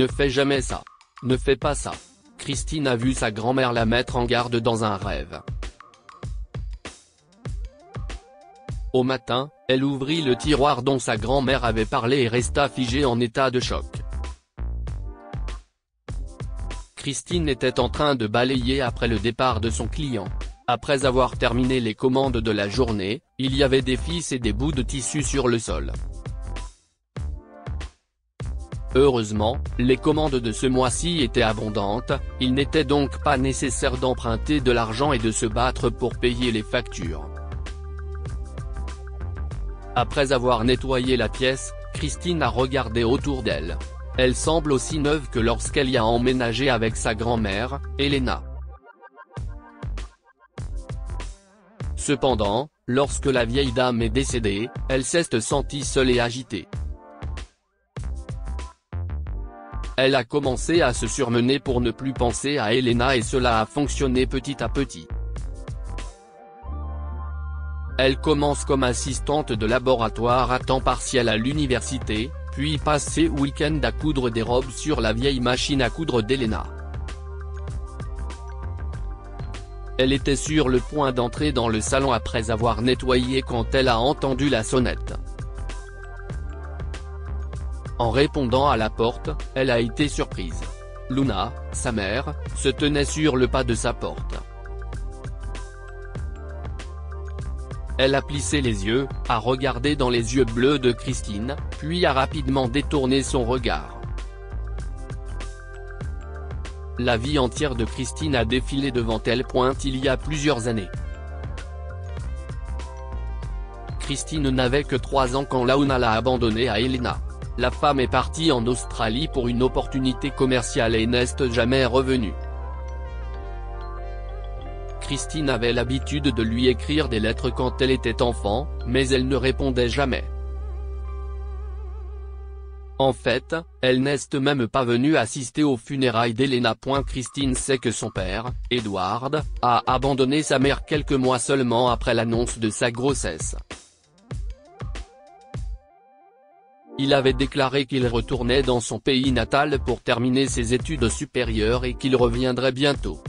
Ne fais jamais ça. Ne fais pas ça. Christine a vu sa grand-mère la mettre en garde dans un rêve. Au matin, elle ouvrit le tiroir dont sa grand-mère avait parlé et resta figée en état de choc. Christine était en train de balayer après le départ de son client. Après avoir terminé les commandes de la journée, il y avait des fils et des bouts de tissu sur le sol. Heureusement, les commandes de ce mois-ci étaient abondantes, il n'était donc pas nécessaire d'emprunter de l'argent et de se battre pour payer les factures. Après avoir nettoyé la pièce, Christine a regardé autour d'elle. Elle semble aussi neuve que lorsqu'elle y a emménagé avec sa grand-mère, Elena. Cependant, lorsque la vieille dame est décédée, elle s'est sentie seule et agitée. Elle a commencé à se surmener pour ne plus penser à Elena et cela a fonctionné petit à petit. Elle commence comme assistante de laboratoire à temps partiel à l'université, puis passe ses week-ends à coudre des robes sur la vieille machine à coudre d'Elena. Elle était sur le point d'entrer dans le salon après avoir nettoyé quand elle a entendu la sonnette. En répondant à la porte, elle a été surprise. Luna, sa mère, se tenait sur le pas de sa porte. Elle a plissé les yeux, a regardé dans les yeux bleus de Christine, puis a rapidement détourné son regard. La vie entière de Christine a défilé devant elle. Il y a plusieurs années. Christine n'avait que 3 ans quand Luna l'a abandonnée à Elena. La femme est partie en Australie pour une opportunité commerciale et n'est jamais revenue. Christine avait l'habitude de lui écrire des lettres quand elle était enfant, mais elle ne répondait jamais. En fait, elle n'est même pas venue assister aux funérailles d'Elena. Christine sait que son père, Edward, a abandonné sa mère quelques mois seulement après l'annonce de sa grossesse. Il avait déclaré qu'il retournait dans son pays natal pour terminer ses études supérieures et qu'il reviendrait bientôt.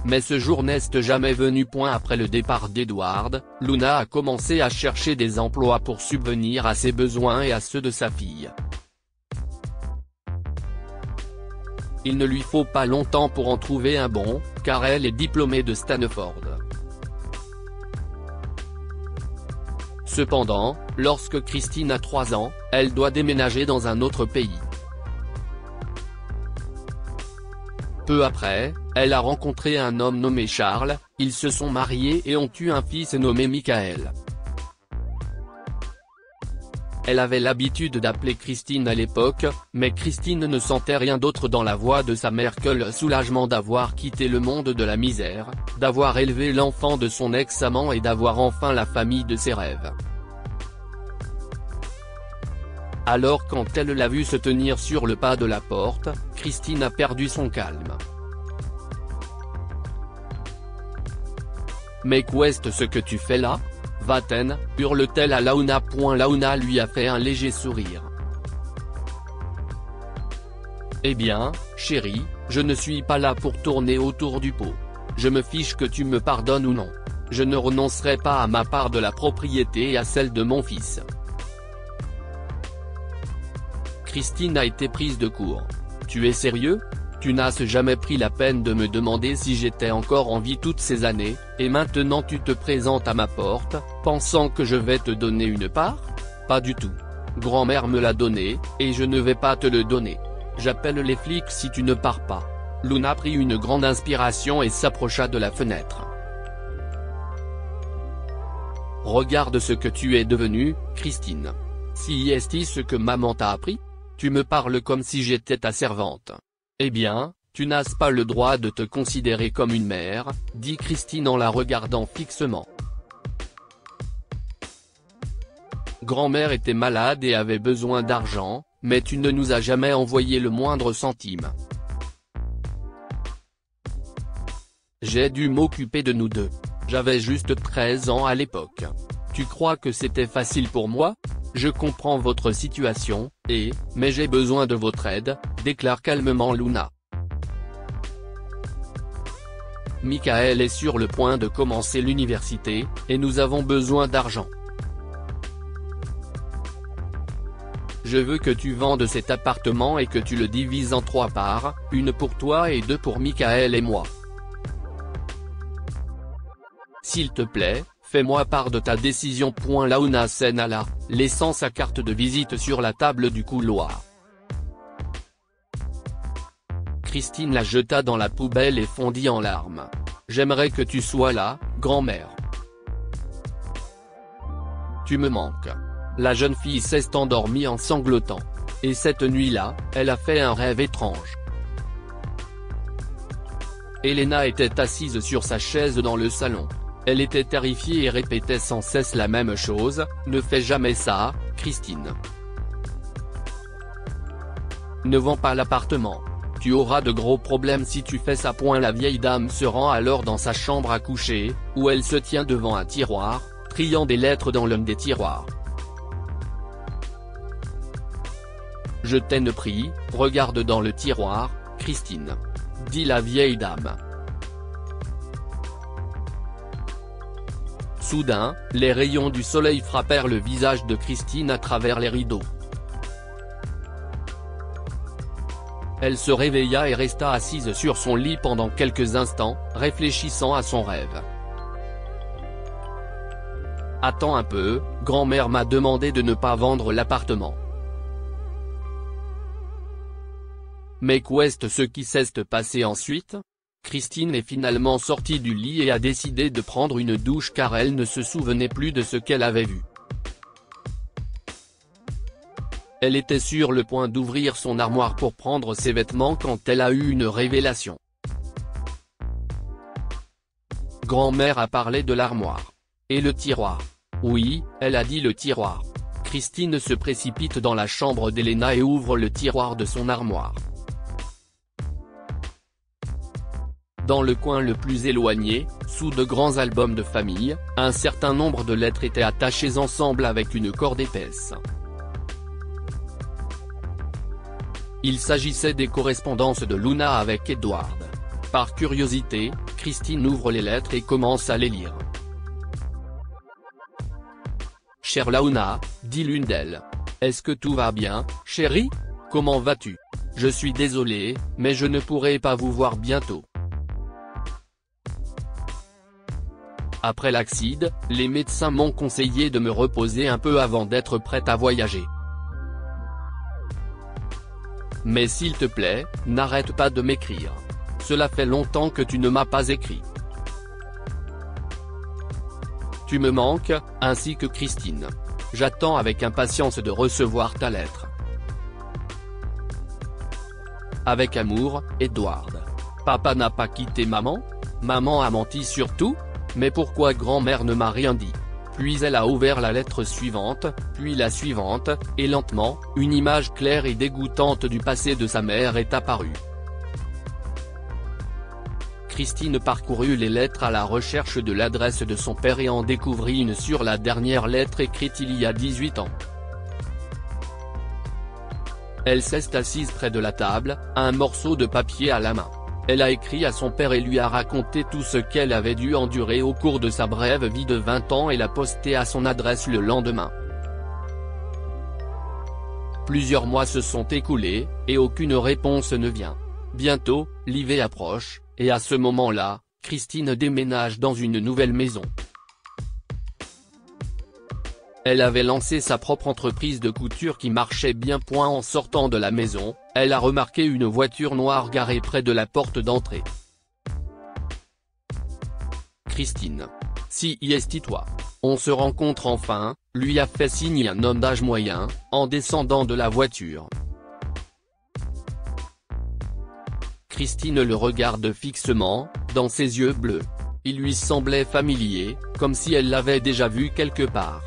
Mais ce jour n'est jamais venu. Après le départ d'Edward, Luna a commencé à chercher des emplois pour subvenir à ses besoins et à ceux de sa fille. Il ne lui faut pas longtemps pour en trouver un bon, car elle est diplômée de Stanford. Cependant, lorsque Christine a 3 ans, elle doit déménager dans un autre pays. Peu après, elle a rencontré un homme nommé Charles, ils se sont mariés et ont eu un fils nommé Michael. Elle avait l'habitude d'appeler Christine à l'époque, mais Christine ne sentait rien d'autre dans la voix de sa mère que le soulagement d'avoir quitté le monde de la misère, d'avoir élevé l'enfant de son ex-amant et d'avoir enfin la famille de ses rêves. Alors quand elle l'a vu se tenir sur le pas de la porte, Christine a perdu son calme. « Mais qu'est-ce ce que tu fais là ? Va-t'en » hurle-t-elle à Luna. Luna lui a fait un léger sourire. « Eh bien, chérie, je ne suis pas là pour tourner autour du pot. Je me fiche que tu me pardonnes ou non. Je ne renoncerai pas à ma part de la propriété et à celle de mon fils. » Christine a été prise de court. « Tu es sérieux ? Tu n'as jamais pris la peine de me demander si j'étais encore en vie toutes ces années, et maintenant tu te présentes à ma porte, pensant que je vais te donner une part ? Pas du tout. Grand-mère me l'a donné, et je ne vais pas te le donner. J'appelle les flics si tu ne pars pas. » Luna prit une grande inspiration et s'approcha de la fenêtre. « Regarde ce que tu es devenue, Christine. Si est-ce ce que maman t'a appris ? Tu me parles comme si j'étais ta servante. Eh bien, tu n'as pas le droit de te considérer comme une mère, » dit Christine en la regardant fixement. Grand-mère était malade et avait besoin d'argent, mais tu ne nous as jamais envoyé le moindre centime. J'ai dû m'occuper de nous deux. J'avais juste 13 ans à l'époque. Tu crois que c'était facile pour moi ? Je comprends votre situation, mais j'ai besoin de votre aide, déclare calmement Luna. Michael est sur le point de commencer l'université, et nous avons besoin d'argent. Je veux que tu vendes cet appartement et que tu le divises en 3 parts, une pour toi et 2 pour Michael et moi. S'il te plaît, fais-moi part de ta décision. Luna s'en laissant sa carte de visite sur la table du couloir. Christine la jeta dans la poubelle et fondit en larmes. J'aimerais que tu sois là, grand-mère. Tu me manques. La jeune fille s'est endormie en sanglotant. Et cette nuit-là, elle a fait un rêve étrange. Elena était assise sur sa chaise dans le salon. Elle était terrifiée et répétait sans cesse la même chose, « Ne fais jamais ça, Christine. Ne vends pas l'appartement. Tu auras de gros problèmes si tu fais ça. » La vieille dame se rend alors dans sa chambre à coucher, où elle se tient devant un tiroir, triant des lettres dans l'un des tiroirs. « Je t'en prie, regarde dans le tiroir, Christine. » dit la vieille dame. Soudain, les rayons du soleil frappèrent le visage de Christine à travers les rideaux. Elle se réveilla et resta assise sur son lit pendant quelques instants, réfléchissant à son rêve. « Attends un peu, grand-mère m'a demandé de ne pas vendre l'appartement. » Mais qu'est ce qui s'est passé ensuite? Christine est finalement sortie du lit et a décidé de prendre une douche car elle ne se souvenait plus de ce qu'elle avait vu. Elle était sur le point d'ouvrir son armoire pour prendre ses vêtements quand elle a eu une révélation. Grand-mère a parlé de l'armoire. Et le tiroir. Oui, elle a dit le tiroir. Christine se précipite dans la chambre d'Elena et ouvre le tiroir de son armoire. Dans le coin le plus éloigné, sous de grands albums de famille, un certain nombre de lettres étaient attachées ensemble avec une corde épaisse. Il s'agissait des correspondances de Luna avec Edward. Par curiosité, Christine ouvre les lettres et commence à les lire. « Chère Luna, » dit l'une d'elles. « Est-ce que tout va bien, chérie? Comment vas-tu? Je suis désolée, mais je ne pourrai pas vous voir bientôt. Après l'accident, les médecins m'ont conseillé de me reposer un peu avant d'être prête à voyager. Mais s'il te plaît, n'arrête pas de m'écrire. Cela fait longtemps que tu ne m'as pas écrit. Tu me manques, ainsi que Christine. J'attends avec impatience de recevoir ta lettre. Avec amour, Edward. Papa n'a pas quitté maman? Maman a menti sur tout? Mais pourquoi grand-mère ne m'a rien dit? Puis elle a ouvert la lettre suivante, puis la suivante, et lentement, une image claire et dégoûtante du passé de sa mère est apparue. Christine parcourut les lettres à la recherche de l'adresse de son père et en découvrit une sur la dernière lettre écrite il y a 18 ans. Elle s'est assise près de la table, un morceau de papier à la main. Elle a écrit à son père et lui a raconté tout ce qu'elle avait dû endurer au cours de sa brève vie de 20 ans et l'a posté à son adresse le lendemain. Plusieurs mois se sont écoulés, et aucune réponse ne vient. Bientôt, l'hiver approche, et à ce moment-là, Christine déménage dans une nouvelle maison. Elle avait lancé sa propre entreprise de couture qui marchait bien. En sortant de la maison, elle a remarqué une voiture noire garée près de la porte d'entrée. Christine. Si y est-toi. On se rencontre enfin, lui a fait signe un homme d'âge moyen, en descendant de la voiture. Christine le regarde fixement, dans ses yeux bleus. Il lui semblait familier, comme si elle l'avait déjà vu quelque part.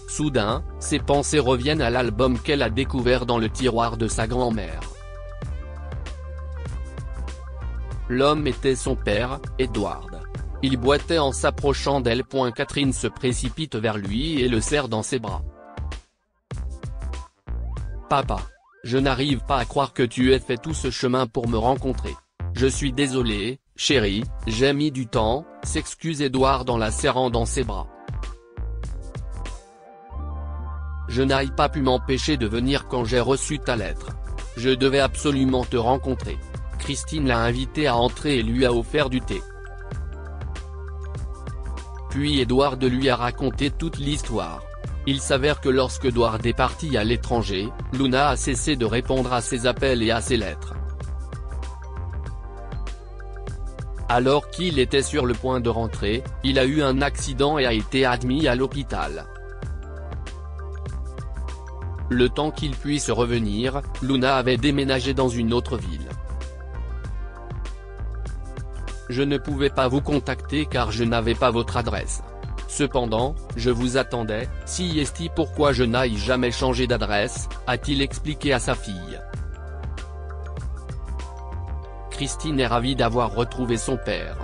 Soudain, ses pensées reviennent à l'album qu'elle a découvert dans le tiroir de sa grand-mère. L'homme était son père, Edward. Il boitait en s'approchant d'elle. Catherine se précipite vers lui et le serre dans ses bras. Papa. Je n'arrive pas à croire que tu aies fait tout ce chemin pour me rencontrer. Je suis désolé, chérie, j'ai mis du temps, s'excuse Edouard en la serrant dans ses bras. Je n'ai pas pu m'empêcher de venir quand j'ai reçu ta lettre. Je devais absolument te rencontrer. Christine l'a invité à entrer et lui a offert du thé. Puis Edouard lui a raconté toute l'histoire. Il s'avère que lorsque Edouard est parti à l'étranger, Luna a cessé de répondre à ses appels et à ses lettres. Alors qu'il était sur le point de rentrer, il a eu un accident et a été admis à l'hôpital. Le temps qu'il puisse revenir, Luna avait déménagé dans une autre ville. Je ne pouvais pas vous contacter car je n'avais pas votre adresse. Cependant, je vous attendais, si est-ce pourquoi je n'aille jamais changé d'adresse, a-t-il expliqué à sa fille. Christine est ravie d'avoir retrouvé son père.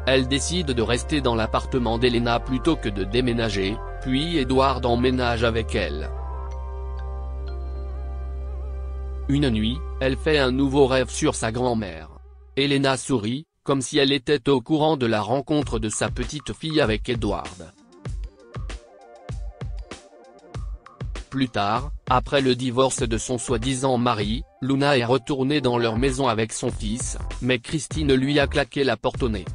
Elle décide de rester dans l'appartement d'Elena plutôt que de déménager, puis Edouard emménage avec elle. Une nuit, elle fait un nouveau rêve sur sa grand-mère. Elena sourit, comme si elle était au courant de la rencontre de sa petite fille avec Edouard. Plus tard, après le divorce de son soi-disant mari, Luna est retournée dans leur maison avec son fils, mais Christine lui a claqué la porte au nez.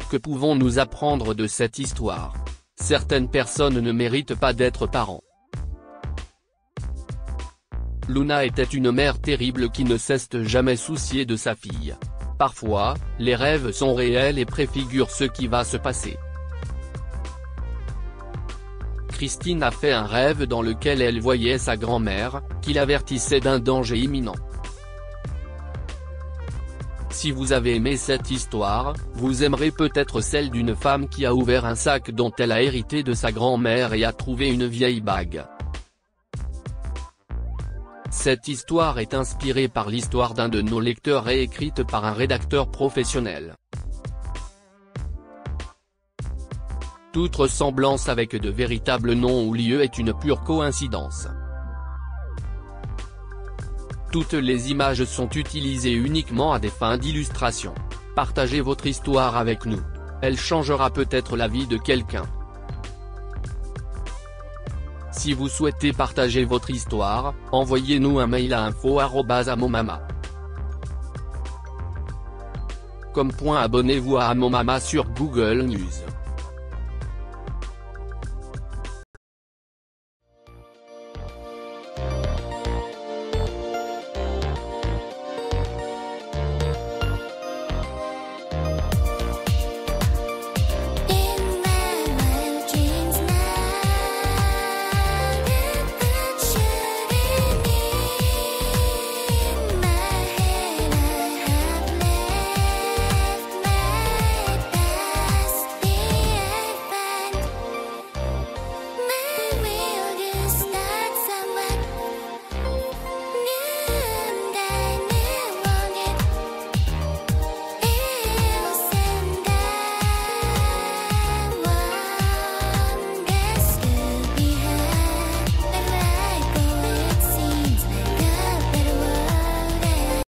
Que pouvons-nous apprendre de cette histoire? Certaines personnes ne méritent pas d'être parents. Luna était une mère terrible qui ne cesse de jamais soucier de sa fille. Parfois, les rêves sont réels et préfigurent ce qui va se passer. Christine a fait un rêve dans lequel elle voyait sa grand-mère, qui l'avertissait d'un danger imminent. Si vous avez aimé cette histoire, vous aimerez peut-être celle d'une femme qui a ouvert un sac dont elle a hérité de sa grand-mère et a trouvé une vieille bague. Cette histoire est inspirée par l'histoire d'un de nos lecteurs et écrite par un rédacteur professionnel. Toute ressemblance avec de véritables noms ou lieux est une pure coïncidence. Toutes les images sont utilisées uniquement à des fins d'illustration. Partagez votre histoire avec nous. Elle changera peut-être la vie de quelqu'un. Si vous souhaitez partager votre histoire, envoyez-nous un mail à info@amomama.com. Abonnez-vous à Amomama sur Google News.